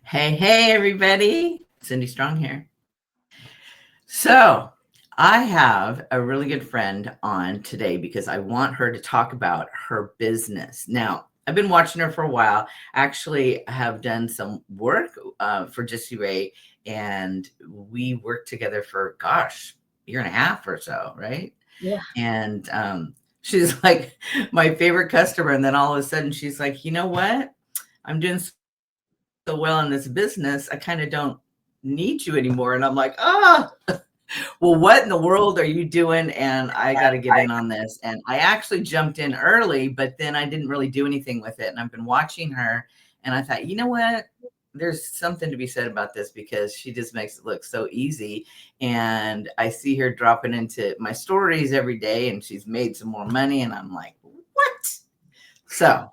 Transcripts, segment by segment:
Hey, everybody. Cindy Strong here. So, I have a really good friend on today because I want her to talk about her business. Now, I've been watching her for a while. Actually, I have done some work for Jessie Ray, and we worked together for, gosh, a year and a half or so, right? Yeah. And she's like my favorite customer. And then all of a sudden, she's like, you know what? I'm doing so well in this business. I kind of don't need you anymore. And I'm like, well, what in the world are you doing? And I got to get in on this. And I actually jumped in early, but then I didn't really do anything with it. And I've been watching her, and I thought, you know what? There's something to be said about this because she just makes it look so easy. And I see her dropping into my stories every day, and she's made some more money. And I'm like, what? So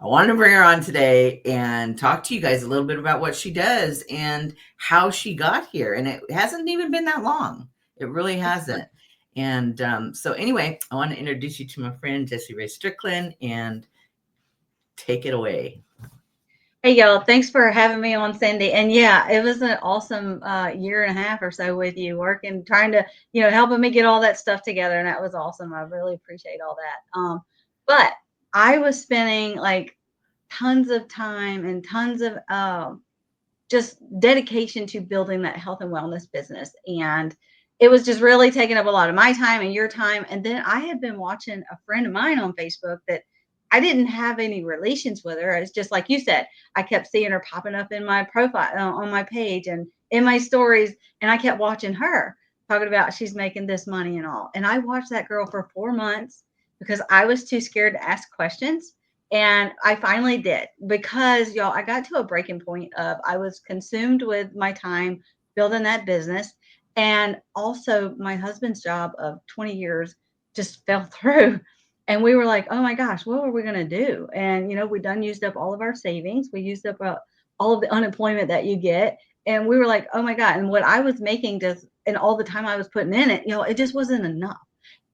I wanted to bring her on today and talk to you guys a little bit about what she does and how she got here. And it hasn't even been that long. It really hasn't. And so, anyway, I want to introduce you to my friend Jessie Ray Strickland and take it away. Hey, y'all. Thanks for having me on, Cindy. And yeah, it was an awesome year and a half or so with you working, trying to, helping me get all that stuff together. And that was awesome. I really appreciate all that. But I was spending like tons of time and tons of just dedication to building that health and wellness business. And it was just really taking up a lot of my time and your time. And then I had been watching a friend of mine on Facebook that I didn't have any relations with her. It's just like you said, I kept seeing her popping up in my profile on my page and in my stories. And I kept watching her talking about she's making this money and all. And I watched that girl for 4 months because I was too scared to ask questions. And I finally did because y'all, I got to a breaking point of I was consumed with my time building that business. And also my husband's job of 20 years just fell through. And we were like, oh my gosh, what were we going to do? And, we done used up all of our savings. We used up all of the unemployment that you get. And we were like, oh my God. And what I was making just, and all the time I was putting in it, it just wasn't enough.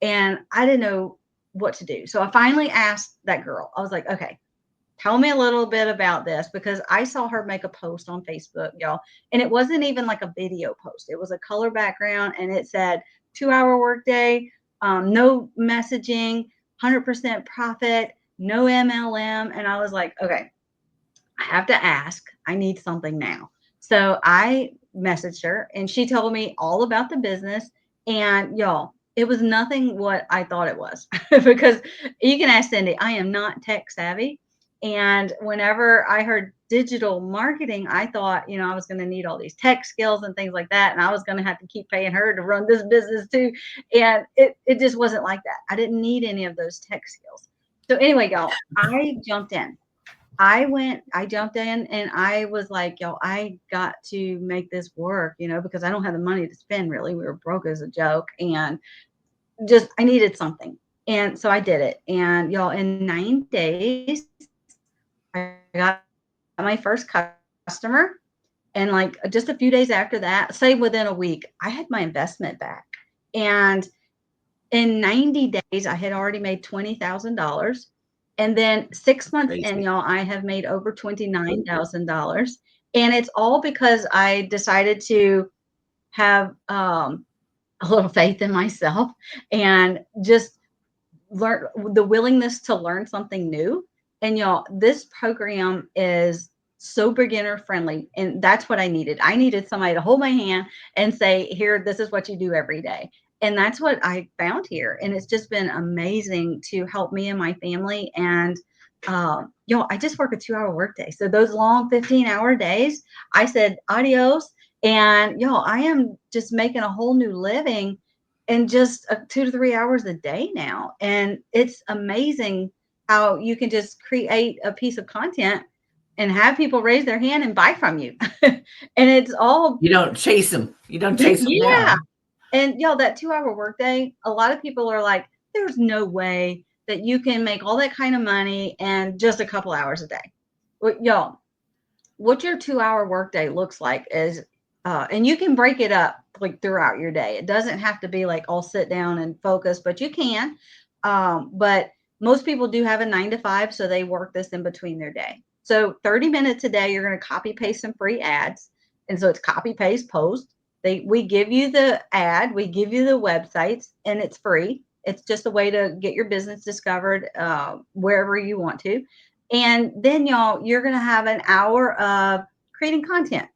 And I didn't know what to do. So I finally asked that girl, I was like, okay, tell me a little bit about this because I saw her make a post on Facebook, y'all. And it wasn't even like a video post, it was a color background and it said 2-hour workday, no messaging, 100% profit, no MLM. And I was like, okay, I have to ask. I need something now. So I messaged her and she told me all about the business. And y'all, it was nothing what I thought it was because you can ask Cindy, I am not tech savvy. And whenever I heard digital marketing, I thought, I was going to need all these tech skills and things like that. And I was going to have to keep paying her to run this business too. And it just wasn't like that. I didn't need any of those tech skills. So anyway, y'all, I jumped in. I jumped in and I was like, yo, I got to make this work, because I don't have the money to spend really. We were broke as a joke and just, I needed something. And so I did it. And y'all, in 9 days, I got my first customer. And like just a few days after that, say within a week, I had my investment back. And in 90 days, I had already made $20,000. And then 6 months in, Crazy. y'all, I have made over $29,000. And it's all because I decided to have a little faith in myself and just learn the willingness to learn something new. And y'all, this program is so beginner friendly. And that's what I needed. I needed somebody to hold my hand and say, here, this is what you do every day. And that's what I found here. And it's just been amazing to help me and my family. And I just work a 2-hour workday. So those long 15-hour days, I said adios. And I am just making a whole new living in just 2 to 3 hours a day now. And it's amazing how you can just create a piece of content and have people raise their hand and buy from you. And it's all, You don't chase them. You don't chase them yeah. down. And that 2-hour workday, a lot of people are like, there's no way that you can make all that kind of money in just a couple hours a day. Well, what your 2-hour workday looks like is, and you can break it up like throughout your day. It doesn't have to be like all sit down and focus, but you can. But most people do have a 9 to 5, so they work this in between their day. So 30 minutes a day, you're going to copy paste some free ads. And so it's copy paste post. We give you the ad, we give you the websites, and it's free. It's just a way to get your business discovered wherever you want to. And then y'all, you're going to have an hour of creating content.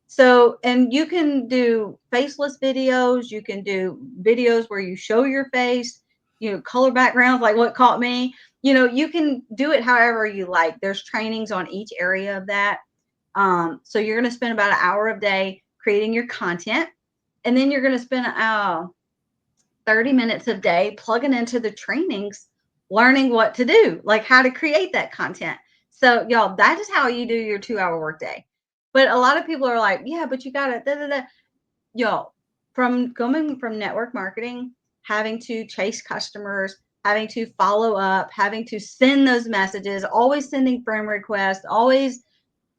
So, and you can do faceless videos. You can do videos where you show your face, color backgrounds, like what caught me. You can do it however you like. There's trainings on each area of that. So you're going to spend about an hour a day creating your content. And then you're going to spend 30 minutes a day plugging into the trainings, learning what to do, like how to create that content. So, y'all, that is how you do your 2-hour workday. But a lot of people are like, yeah, but you got to, da, da, da. Y'all, from coming from network marketing, having to chase customers, having to follow up, having to send those messages, always sending friend requests, always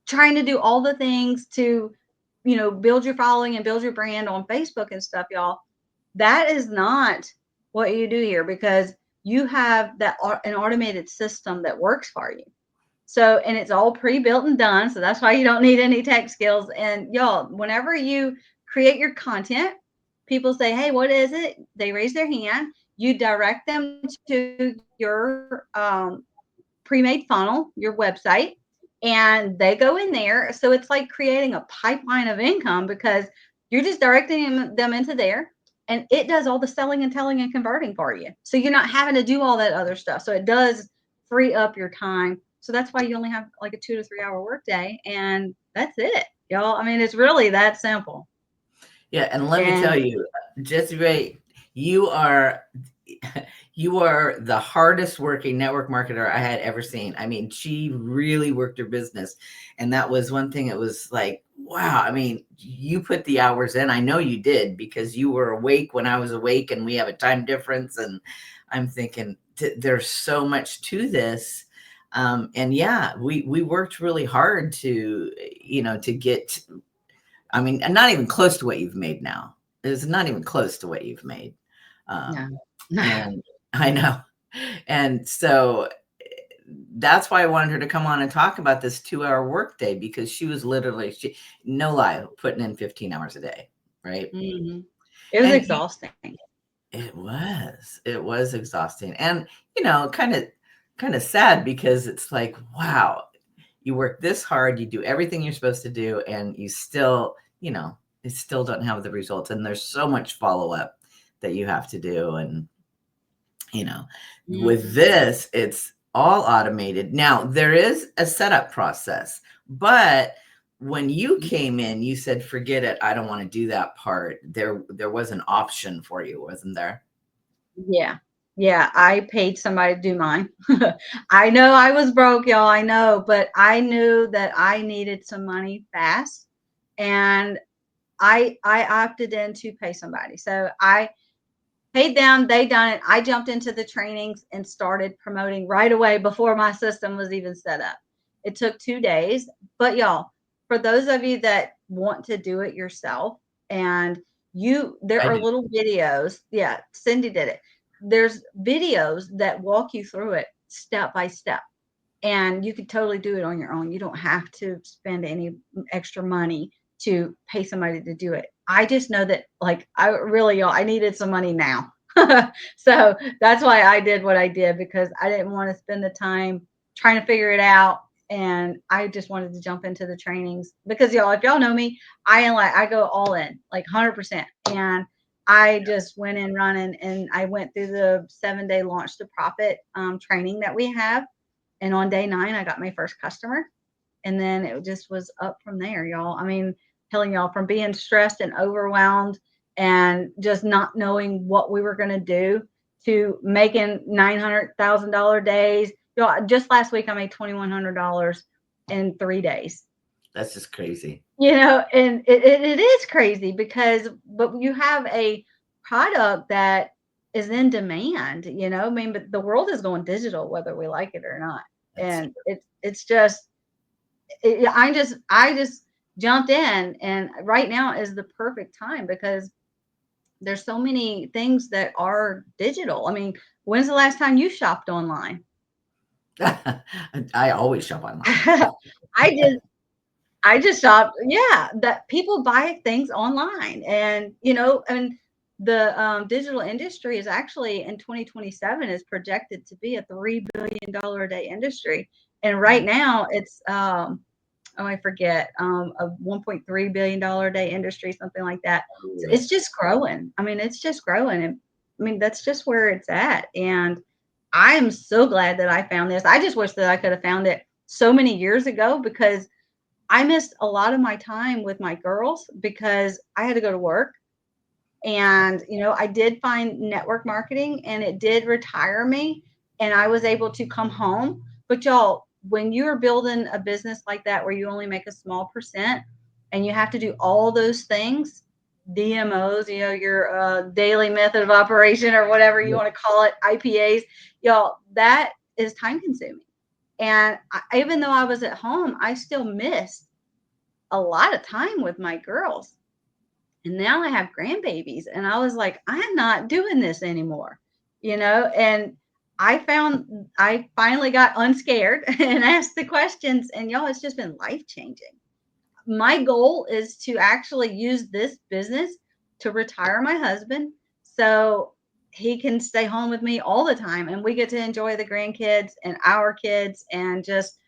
trying to do all the things to, build your following and build your brand on Facebook and stuff, y'all. That is not what you do here, because you have an automated system that works for you. So, and it's all pre-built and done. So that's why you don't need any tech skills. And y'all, whenever you create your content, people say, hey, what is it? They raise their hand. You direct them to your pre-made funnel, your website, and they go in there. So it's like creating a pipeline of income, because you're just directing them into there, and it does all the selling and telling and converting for you. So you're not having to do all that other stuff. So it does free up your time. So that's why you only have like a 2 to 3 hour workday, and that's it, y'all. I mean, it's really that simple. Yeah, and let me And tell you, Jessie Ray, you are you are the hardest working network marketer I had ever seen. I mean, she really worked her business. And that was one thing. It was like, wow. I mean, you put the hours in. I know you did, because you were awake when I was awake, and we have a time difference. And I'm thinking, there's so much to this. And yeah, we worked really hard to, to get, I mean, not even close to what you've made now. It's not even close to what you've made. no. And I know. And so that's why I wanted her to come on and talk about this 2-hour workday, because she was literally, no lie, putting in 15 hours a day. Right. Mm-hmm. It was And exhausting. it was exhausting. And, kind of sad, because it's like, wow, you work this hard, you do everything you're supposed to do, and you still, you still don't have the results. And there's so much follow-up that you have to do. And, with Mm-hmm. this, it's all automated. Now, there is a setup process, but when you came in, you said, forget it. I don't want to do that part. There was an option for you, wasn't there? Yeah. Yeah. I paid somebody to do mine. I know I was broke, y'all. I know, but I knew that I needed some money fast. And I opted in to pay somebody. So I paid them, they done it. I jumped into the trainings and started promoting right away before my system was even set up. It took 2 days, but y'all, for those of you that want to do it yourself, and there I are do. little videos. Yeah, Cindy did it. There's videos that walk you through it step by step, and you could totally do it on your own. You don't have to spend any extra money to pay somebody to do it. I just know that, like, I needed some money now. So that's why I did what I did, because I didn't want to spend the time trying to figure it out. And I just wanted to jump into the trainings, because y'all, if y'all know me, I go all in, like 100%. And I just went in running, and I went through the 7-day launch to profit training that we have. And on day 9, I got my first customer. And then it just was up from there, y'all. I mean, telling y'all, from being stressed and overwhelmed and just not knowing what we were going to do, to making $900,000 days. Y'all, just last week, I made $2,100 in 3 days. That's just crazy. And it is crazy, but you have a product that is in demand, I mean, but the world is going digital, whether we like it or not. That's And it's just, I just jumped in, and right now is the perfect time, because there's so many things that are digital. I mean, when's the last time you shopped online? I always shop online. I just I just shop, yeah, that people buy things online. And, and the digital industry is actually in 2027 is projected to be a $3 billion a day industry. And right now it's, oh, I forget, a $1.3 billion a day industry, something like that. So Oh, it's just growing. I mean, it's just growing. And I mean, that's just where it's at. And I am so glad that I found this. I just wish that I could have found it so many years ago, because I missed a lot of my time with my girls because I had to go to work. And, I did find network marketing and it did retire me, and I was able to come home. But y'all, when you're building a business like that where you only make a small percent and you have to do all those things, DMOs, your daily method of operation or whatever you yeah. want to call it, IPAs, y'all, that is time consuming. And even though I was at home, I still missed a lot of time with my girls. And now I have grandbabies. And I was like, I'm not doing this anymore, And I finally got unscared and asked the questions. And y'all, it's just been life changing. My goal is to actually use this business to retire my husband so he can stay home with me all the time and we get to enjoy the grandkids and our kids and just,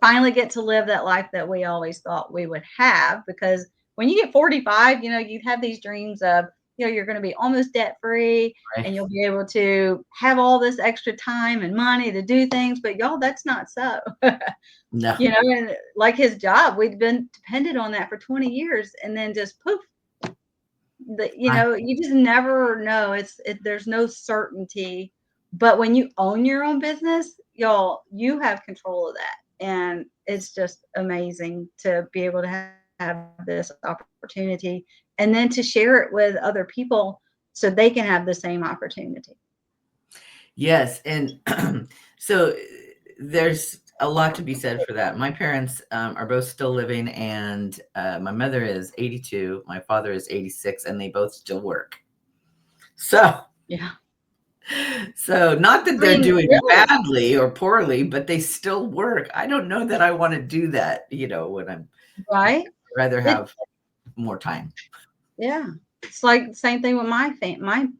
finally get to live that life that we always thought we would have. Because when you get 45, you have these dreams of, you're going to be almost debt free Right. and you'll be able to have all this extra time and money to do things. But y'all, that's not so. No. And like his job, we'd been dependent on that for 20 years, and then just poof, I, you just never know. There's no certainty. But when you own your own business, y'all, you have control of that. And it's just amazing to be able to have this opportunity and then to share it with other people so they can have the same opportunity. yes. And so there's a lot to be said for that. My parents are both still living, and my mother is 82, my father is 86, and they both still work. So, Yeah. so not that I they're mean, doing really, badly or poorly, but they still work. I don't know that I want to do that, when I'm right? rather It, have more time. Yeah. It's like the same thing with my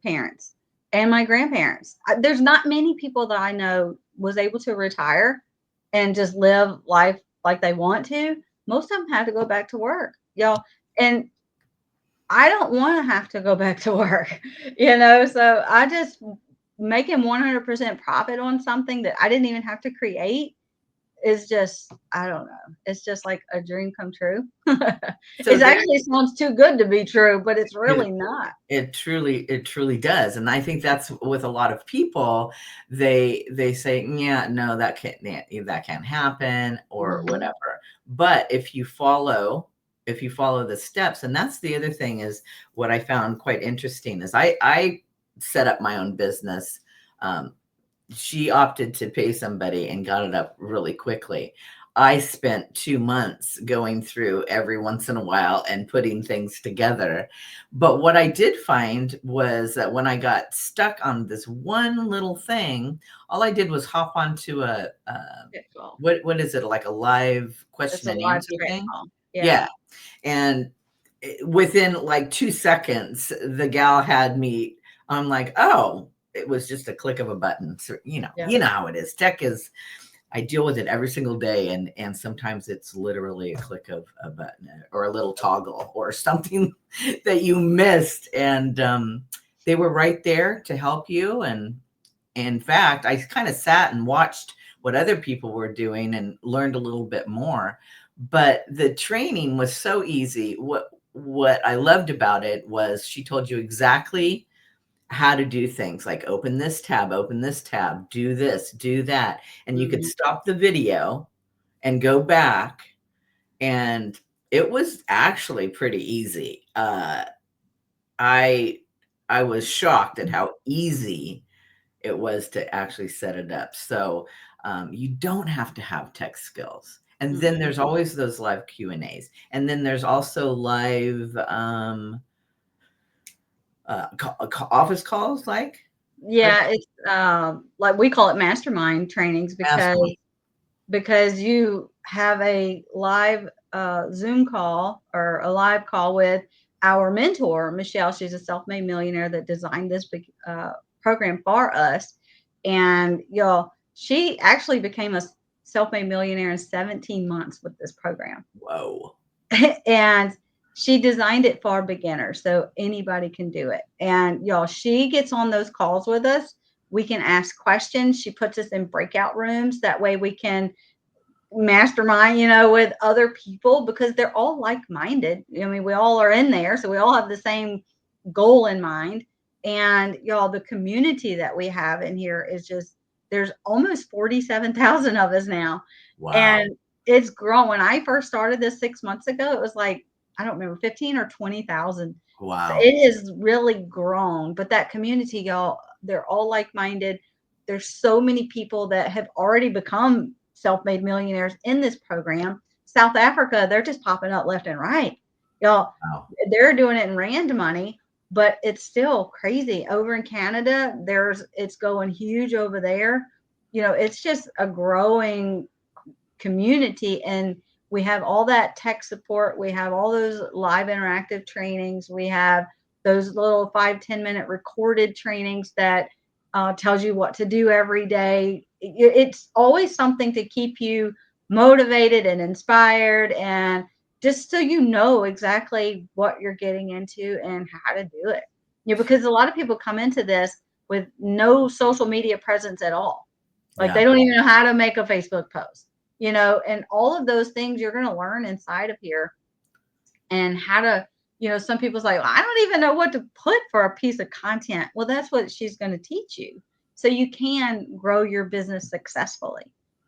parents and my grandparents. There's not many people that I know was able to retire and just live life like they want to. Most of them have to go back to work, y'all. And I don't want to have to go back to work, So I just making 100% profit on something that I didn't even have to create is just, I don't know. It's just like a dream come true. So It actually sounds too good to be true, but it's really not. it truly does. And I think that's with a lot of people, they say, yeah, no, that can't happen or Mhm. whatever. But if you follow the steps, and that's the other thing is what I found quite interesting is I set up my own business. Um, she opted to pay somebody and got it up really quickly. I spent 2 months going through every once in a while and putting things together. But what I did find was that when I got stuck on this one little thing, all I did was hop onto Good call. what is it, like a live It's question a and live answer chat thing? call. Yeah. Yeah. And within like 2 seconds, the gal had me. I'm like, oh, it was just a click of a button. So, Yeah. how it is. Tech is. I deal with it every single day, and sometimes it's literally a click of a button or a little toggle or something that you missed, and they were right there to help you. And in fact, I kind of sat and watched what other people were doing and learned a little bit more. But the training was so easy. What I loved about it was she told you exactly how to do things, like open this tab, do this, do that. And you could Mhm. stop the video and go back. And it was actually pretty easy. I was shocked at how easy it was to actually set it up. So you don't have to have tech skills. And then Mhm. there's always those live Q&As. And then there's also live office calls, like. Yeah, it's like we call it mastermind trainings Mastermind. because you have a live Zoom call or a live call with our mentor, Michelle. She's a self-made millionaire that designed this big program for us. And y'all, she actually became a self-made millionaire in 17 months with this program. Whoa. And she designed it for beginners, so anybody can do it. And y'all, she gets on those calls with us. We can ask questions. She puts us in breakout rooms. That way we can mastermind, with other people because they're all like-minded. I mean, we all are in there, so we all have the same goal in mind. And y'all, the community that we have in here is just there's almost 47,000 of us now. Wow. And it's grown. When I first started this 6 months ago, it was like, I don't remember, 15 or 20,000. Wow. It has really grown. But that community, y'all, they're all like-minded. There's so many people that have already become self-made millionaires in this program. South Africa, they're just popping up left and right. Y'all, Wow. they're doing it in rand money, but it's still crazy. Over in Canada, it's going huge over there. It's just a growing community, and we have all that tech support. We have all those live interactive trainings. We have those little 5-10 minute recorded trainings that tells you what to do every day. It's always something to keep you motivated and inspired, and just so you know exactly what you're getting into and how to do it. Because a lot of people come into this with no social media presence at all. Like Yeah. they don't even know how to make a Facebook post, and all of those things you're going to learn inside of here, and how to, some people's like, well, I don't even know what to put for a piece of content. Well, that's what she's going to teach you. So you can grow your business successfully.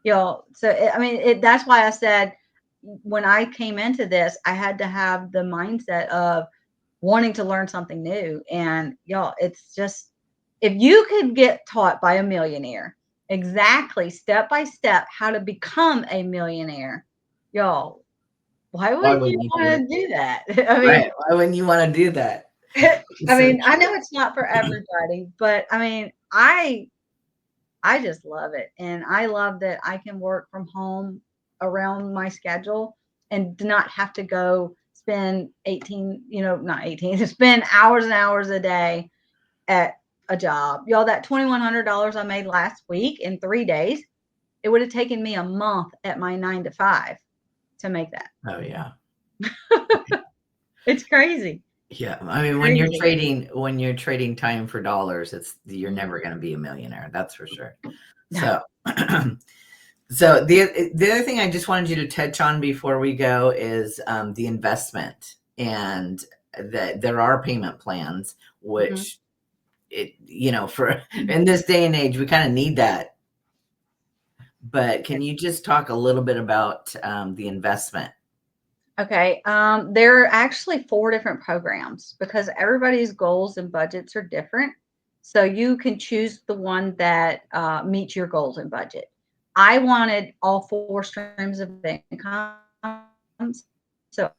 So I mean, that's why I said when I came into this, I had to have the mindset of wanting to learn something new. And y'all, it's just, if you could get taught by a millionaire exactly step by step how to become a millionaire, y'all, why Why wouldn't you wouldn't you do it? want to do that? I mean, Right. Why wouldn't you want to do that? I So mean, I know it's not for everybody, but I mean, I just love it. And I love that I can work from home around my schedule and do not have to go spend 18, not 18, to spend hours and hours a day at a job. Y'all, that $2,100 I made last week in 3 days, it would have taken me a month at my 9 to 5 to make that. oh yeah. It's crazy. Yeah. I mean, Crazy. when you're trading time for dollars, you're Mhm. never going to be a millionaire. That's for sure. No. So, so the other thing I just wanted you to touch on before we go is the investment, and that there are payment plans, Mhm. which for in this day and age, we kind of need that. But can you just talk a little bit about the investment? Okay. There are actually 4 different programs because everybody's goals and budgets are different. So you can choose the one that meets your goals and budget. I wanted all 4 streams of income. So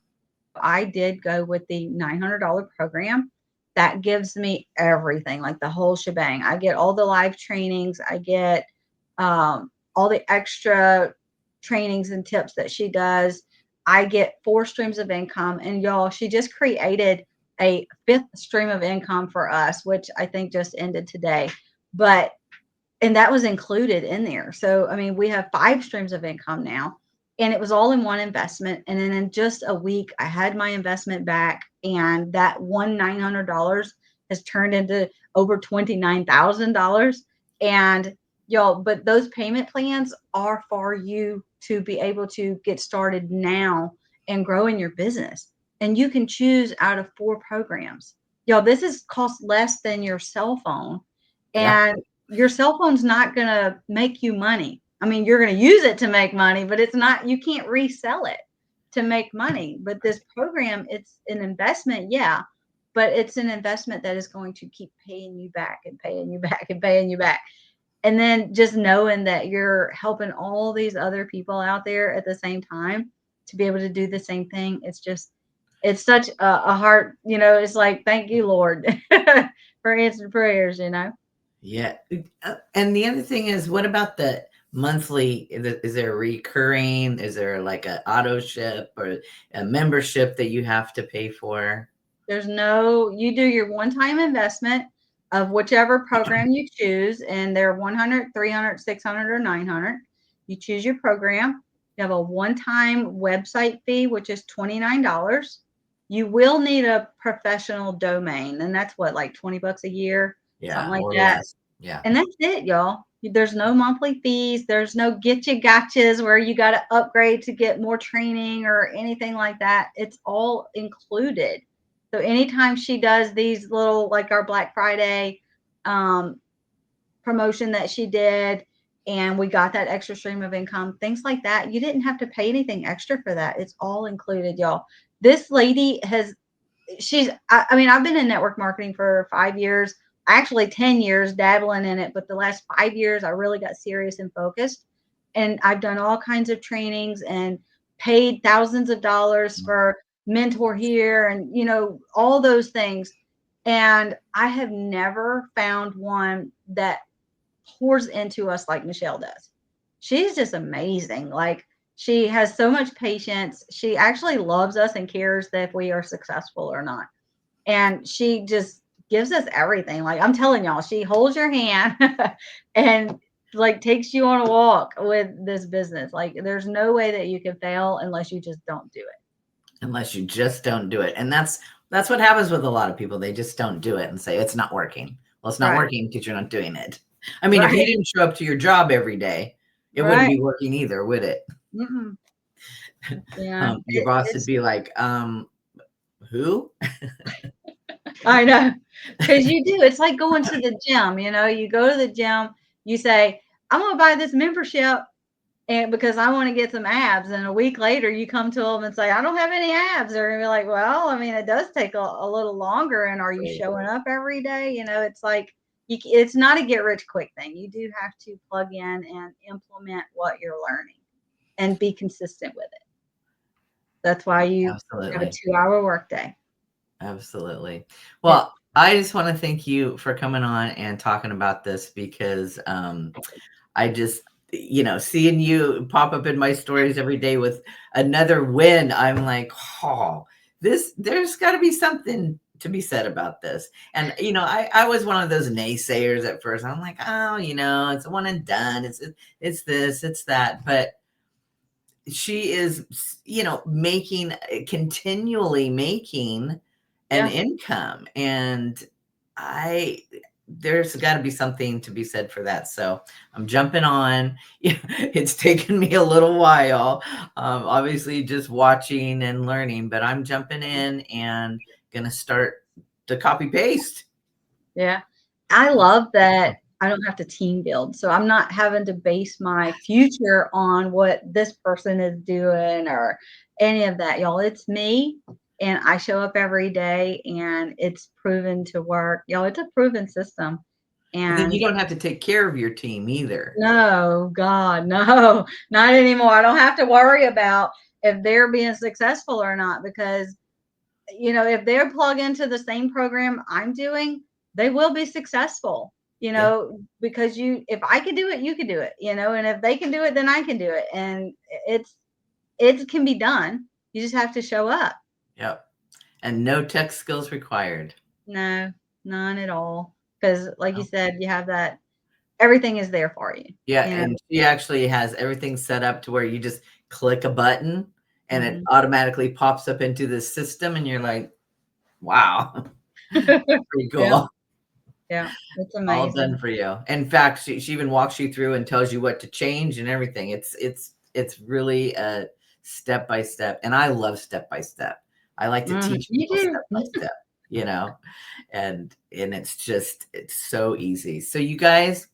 I did go with the $900 program. That gives me everything, like the whole shebang. I get all the live trainings. I get all the extra trainings and tips that she does. I get 4 streams of income. And y'all, she just created a 5th stream of income for us, which I think just ended today. But and that was included in there. So, I mean, we have 5 streams of income now, and it was all in one investment. And then in just a week, I had my investment back, and that one $900 has turned into over $29,000. And y'all, but those payment plans are for you to be able to get started now and grow in your business. And you can choose out of 4 programs. Y'all, this is cost less than your cell phone. Yeah. And your cell phone's not going to make you money. I mean, you're going to use it to make money, but you can't resell it to make money. But this program, it's an investment, yeah, but it's an investment that is going to keep paying you back and paying you back and paying you back. And then just knowing that you're helping all these other people out there at the same time to be able to do the same thing. It's such a heart, it's like, thank you, Lord, for answered prayers. Yeah. And the other thing is, what about the monthly? Is there a recurring? Is there like an auto ship or a membership that you have to pay for? There's no, you do your one-time investment of whichever program you choose, and they're 100, 300, 600, or 900. You choose your program. You have a one-time website fee, which is $29. You will need a professional domain, and that's what, like 20 bucks a year, something Yeah, like or that. less. Yeah. And that's it, y'all. There's no monthly fees. There's no get you gotchas where you got to upgrade to get more training or anything like that. It's all included. So anytime she does these little, like our Black Friday um, promotion that she did, and we got that extra stream of income, things like that, you didn't have to pay anything extra for that. It's all included, y'all. This lady has I mean, I've been in network marketing for 5 years, actually 10 years dabbling in it, but the last 5 years I really got serious and focused. And I've done all kinds of trainings and paid thousands of dollars for mentor here and, all those things. And I have never found one that pours into us like Michelle does. She's just amazing. Like, she has so much patience. She actually loves us and cares that if we are successful or not. And she just gives us everything. Like, I'm telling y'all, she holds your hand and like takes you on a walk with this business. Like, there's no way that you can fail unless you just don't do it. Unless you just don't do it. And that's what happens with a lot of people. They just don't do it and say it's not working. Well, it's not Right. working because you're not doing it. I mean, if you Right. didn't show up to your job every day, it wouldn't Right. be working either, would it? Mm-mm. Yeah. Your boss would It's, be like, who? I know. Because you do. It's like going to the gym. You go to the gym, you say, I'm going to buy this membership and because I want to get some abs. And a week later, you come to them and say, I don't have any abs. They're going to be like, well, I mean, it does take a little longer. And are you Right. showing up every day? It's like, it's not a get rich quick thing. You do have to plug in and implement what you're learning and be consistent with it. That's why you have a Absolutely. 2-hour workday. Absolutely. Yeah. Well, I just want to thank you for coming on and talking about this because I just, seeing you pop up in my stories every day with another win, I'm like, oh, there's got to be something to be said about this. And, I was one of those naysayers at first. I'm like, oh, it's a one and done. It's this, it's that. But she is, continually making an Yeah. income. And there's got to be something to be said for that. So I'm jumping on. It's taken me a little while, obviously just watching and learning, but I'm jumping in and going to start to copy paste. Yeah. I love that I don't have to team build. So I'm not having to base my future on what this person is doing or any of that, y'all. It's me and I show up every day and it's proven to work. Y'all, it's a proven system. And then you And don't have to take care of your team either. no, God, no, not anymore. I don't have to worry about if they're being successful or not because if they're plugged into the same program I'm doing, they will be successful, Yeah. because if I can do it, you can do it, and if they can do it, then I can do it. And it can be done. You just have to show up. Yep. And no tech skills required. No, none at all. Because like you No. said, you have that, everything is there for you. Yeah, and she actually has everything set up to where you just click a button and it Mhm. automatically pops up into the system and you're like, wow, pretty Yeah, cool. yeah, it's All done amazing. for you. In fact, she even walks you through and tells you what to change and everything. It's really a step by step. And I love step by step. I like to teach You people step by do. step, and it's so easy. So you guys,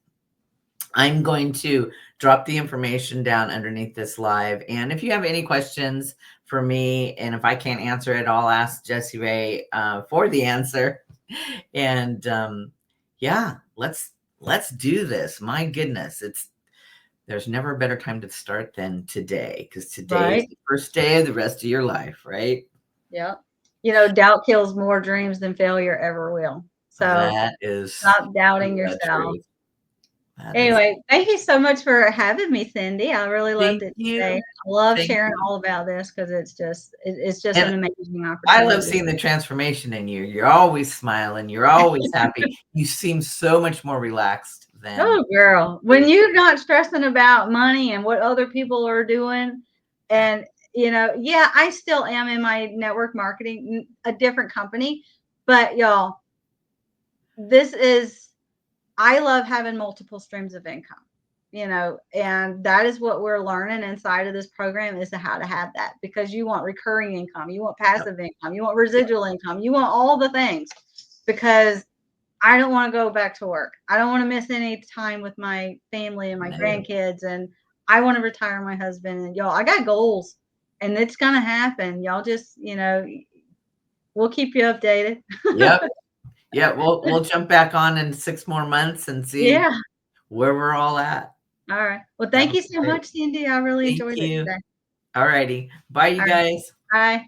I'm going to drop the information down underneath this live. And if you have any questions for me, and if I can't answer it, I'll ask Jessie Ray for the answer. And yeah, let's do this. My goodness, there's never a better time to start than today, because today is Right. the first day of the rest of your life, right? Yeah. Doubt kills more dreams than failure ever will. So That is stop doubting the yourself. truth. That is. Anyway, thank you so much for having me, Cindy. I really loved Thank it today. you. I love Thank sharing you. all about this because it's just And an amazing I love opportunity. seeing the transformation in you. You're always smiling. You're always happy. You seem so much more relaxed than. Oh, girl, when you're not stressing about money and what other people are doing, and yeah, I still am in my network marketing, a different company, but y'all, this is I love having multiple streams of income, and that is what we're learning inside of this program is how to have that because you want recurring income, you want Yep, passive income, you want yep, residual income, you want all the things because I don't want to go back to work. I don't want to miss any time with my family and my no, grandkids. And I want to retire my husband. And y'all, I got goals and it's going to happen. Y'all just, we'll keep you updated. yep, yeah. We'll jump back on in 6 more months and see Yeah. where we're all at. All right. Well, thank That'll you be so great. much, Cindy. I really Thank enjoyed it you. today. All righty. Bye, you All right. guys. Bye.